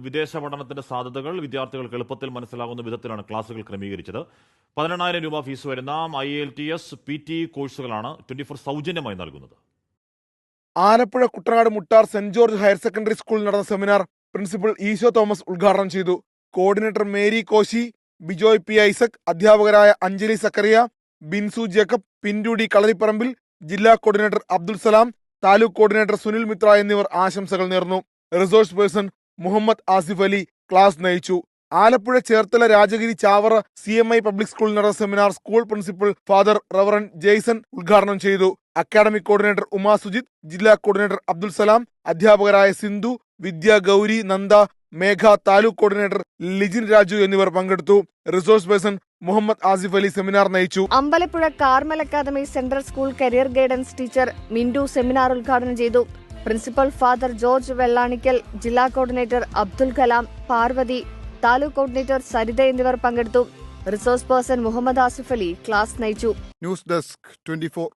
വിദേശ പഠനത്തിന്റെ സാധ്യതകൾ വിദ്യാർത്ഥികൾക്ക് എളുപ്പത്തിൽ മനസ്സിലാകുന്ന വിധത്തിലാണ് ക്ലാസുകൾ ക്രമീകരിച്ചത്. 18,000 രൂപ ഫീസ് വരുന്ന IELTS PT കോഴ്സുകളാണ് 24 സൗജന്യമായി നൽകുന്നത്. Alappuzha Kuttanad Muttar saint George higher secondary സ്കൂളിൽ നടന്ന സെമിനാർ പ്രിൻസിപ്പൽ ഈശോ തോമസ് ഉദ്ഘാടനം ചെയ്തു. കോർഡിനേറ്റർ മേരി കോശി, ബിജോയ് പി ഐസക്, അധ്യാപകരായ അഞ്ജലി സക്കറിയ, ബിൻസു ജേക്കബ്, പിന്റുടി കളരിപ്പറമ്പിൽ, ജില്ലാ കോർഡിനേറ്റർ അബ്ദുൽ സലാം, താലൂക്ക് കോർഡിനേറ്റർ സുനിൽ മിത്ര എന്നിവർ ആശംസകൾ നേർന്നു. Resource person Muhammad Asif Ali class നയിച്ചു. ആലപ്പുഴ ചേർത്തല രാജഗിരി ചാവറ CMI പബ്ലിക് സ്കൂളിൽ നടന്ന seminar school principal father reverend Jaison ഉദ്ഘാടനം ചെയ്തു. അക്കാഡമിക് കോർഡിനേറ്റർ ഉമാ സുജിത്, ജില്ലാ കോർഡിനേറ്റർ അബ്ദുൽ സലാം, അധ്യാപകരായ സിന്ധു, വിദ്യ, ഗൗരി, നന്ദ, മേഘ, താലൂക്ക് കോർഡിനേറ്റർ ലിജിൻ രാജു എന്നിവർ പങ്കെടുത്തു. Resource person Muhammad Asif Ali seminar നയിച്ചു. Ambalappuzha Carmel academy central school career guidance teacher Mintu seminar ഉദ്ഘാടനം ചെയ്തു. പ്രിൻസിപ്പൽ ഫാദർ ജോർജ് വെള്ളാണിക്കൽ, ജില്ലാ കോർഡിനേറ്റർ അബ്ദുൽ കലാം, പാർവതി, താലൂക്ക് കോർഡിനേറ്റർ സരിത എന്നിവർ പങ്കെടുത്തു. Resource person Muhammad Asif Ali class നയിച്ചു. News desk 24.